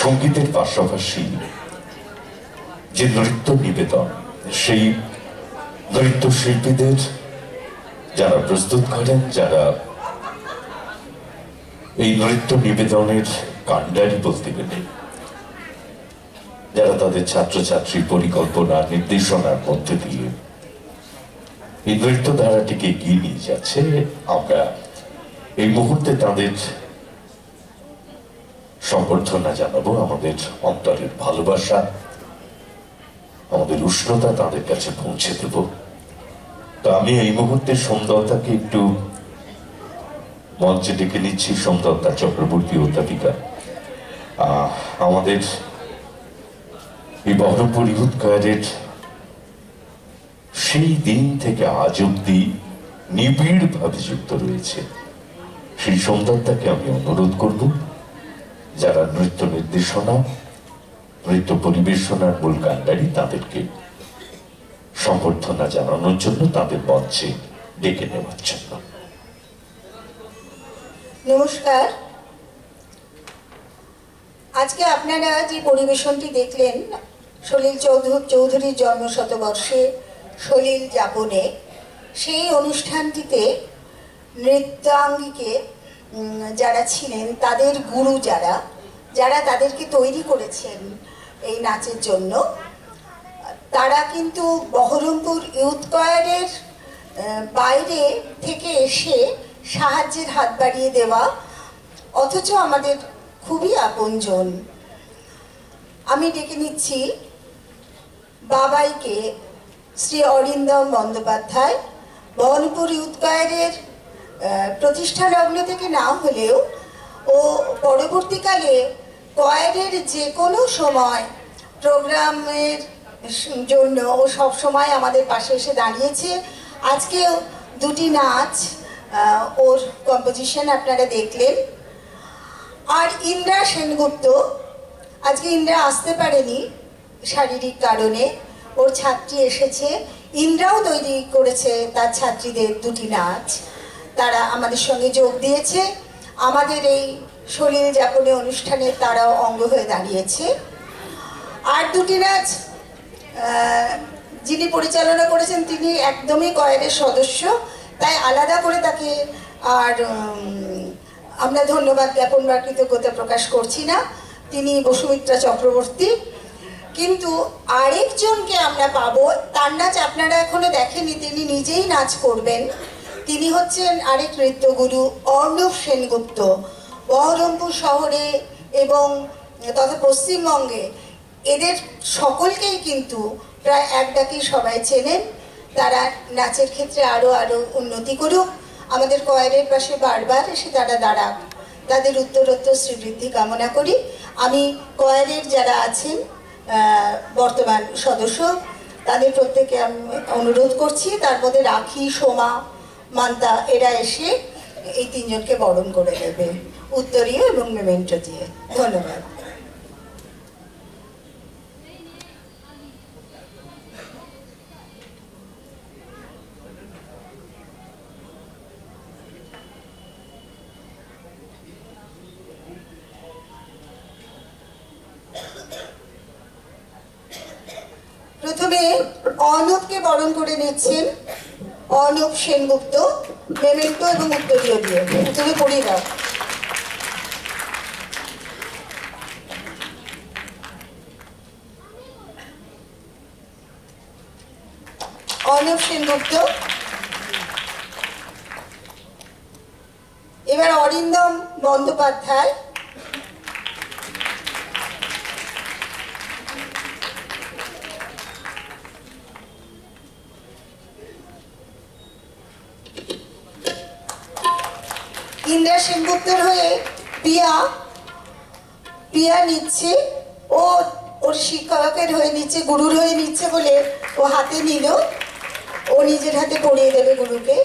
সঙ্গীতের পাশাপাশি যে নৃত্য নিবেদন, সেই নৃত্য শিল্পীদের যারা প্রস্তুত করেন, যারা এই নৃত্য নিবেদনের কাণ্ডারি বলতে গেলে, যারা তাদের ছাত্রছাত্রী পরিকল্পনা নির্দেশনার মধ্যে দিয়ে এই নৃত্য ধারাটিকে এগিয়ে নিয়ে যাচ্ছে, আমরা এই মুহূর্তে তাদের সম্বর্ধনা জানাবো, আমাদের অন্তরের ভালোবাসা, আমাদের উষ্ণতা তাদের কাছে পৌঁছে দেব। তো আমি এই মুহূর্তে সোমদত্তাকে একটু মঞ্চে ডেকে নিচ্ছি। সোমদত্তা চক্রবর্তী অধ্যাপিকা আমাদের এই বহরমপুর ইউথ কোয়ারের সেই দিন থেকে আজ অব্দি নিবিড় ভাবে যুক্ত রয়েছে। সেই সোমদত্তাকে আমি অনুরোধ করব, যারা নৃত্য নির্দেশনা, নৃত্য পরিবেশনার মূল কাণ্ডারি, তাদেরকে সম্বর্ধনা জানানোর জন্য, তাদের মঞ্চে ডেকে নেওয়ার জন্য। নমস্কার। আজকে আপনারা যে পরিবেশনটি দেখলেন, সলিল চৌধুরীর জন্মশতবর্ষে সলিল যাপনে, সেই অনুষ্ঠানটিতে নৃত্যাঙ্গীকে যারা ছিলেন, তাদের গুরু যারা তাদেরকে তৈরি করেছেন এই নাচের জন্য, তারা কিন্তু বহরমপুর ইউথ কোয়ারের বাইরে থেকে এসে সাহায্যের হাত বাড়িয়ে দেওয়া, অথচ আমাদের খুবই আপনজন। আমি ডেকে নিচ্ছি বাবাইকে, শ্রী অরিন্দম বন্দ্যোপাধ্যায়। বহরমপুর ইউথ কোয়ারের প্রতিষ্ঠা লগ্ন থেকে না হলেও ও পরবর্তীকালে কোয়ারের যে কোনো সময় প্রোগ্রামের জন্য ও সব সময় আমাদের পাশে এসে দাঁড়িয়েছে। আজকেও দুটি নাচ ওর কম্পোজিশন আপনারা দেখলেন। আর ইন্দ্রা সেনগুপ্ত, আজকে ইন্দ্রা আসতে পারেনি শারীরিক কারণে, ওর ছাত্রী এসেছে। ইন্দ্রাও তৈরি করেছে তার ছাত্রীদের দুটি নাচ, তারা আমাদের সঙ্গে যোগ দিয়েছে। আমাদের এই সলিল যাপনে অনুষ্ঠানে তারাও অঙ্গ হয়ে দাঁড়িয়েছে। আর দুটি নাচ যিনি পরিচালনা করেছেন, তিনি একদমই কোয়ারের সদস্য, তাই আলাদা করে তাকে আর আমরা ধন্যবাদ জ্ঞাপন বা কৃতজ্ঞতা প্রকাশ করছি না। তিনি বসুমিত্রা চক্রবর্তী। কিন্তু আরেকজনকে আমরা পাবো, তার নাচ আপনারা এখনো দেখেননি, তিনি নিজেই নাচ করবেন। তিনি হচ্ছেন আরেক নৃত্যগুরু অর্ণব সেনগুপ্ত। বহরমপুর শহরে এবং তথা পশ্চিমবঙ্গে এদের সকলকেই কিন্তু প্রায় এক ডাকেই সবাই চেনেন। তারা নাচের ক্ষেত্রে আরও উন্নতি করুক, আমাদের কোয়ারের পাশে বারবার এসে তারা দাঁড়াক, তাদের উত্তরোত্তর শ্রীবৃদ্ধি কামনা করি। আমি কোয়ারের যারা আছেন বর্তমান সদস্য, তাদের প্রত্যেকে আমি অনুরোধ করছি, তার মধ্যে রাখি, সোমা, মান্তা এরা এসে এই তিনজনকে বরণ করে নেবে উত্তরীয় এবং মেমেন্টো দিয়ে। ধন্যবাদ। প্রথমে অর্ণবকে বরণ করে নিচ্ছেন অর্ণব সেনগুপ্ত, মেমেন্টো এবং উত্তরীয় দিয়ে। তুমি পড়িয়ে দাও। অর্ণব সেনগুপ্ত। এবার অরিন্দম বন্দ্যোপাধ্যায়। ইন্দ্রা সেনগুপ্তর হয়ে পিয়া নিচ্ছে, ও ওর শিক্ষকের হয়ে নিচ্ছে, গুরুর হয়ে নিচ্ছে বলে ও হাতে নিল, ও নিজের হাতে পড়িয়ে দেবে গুরুকে।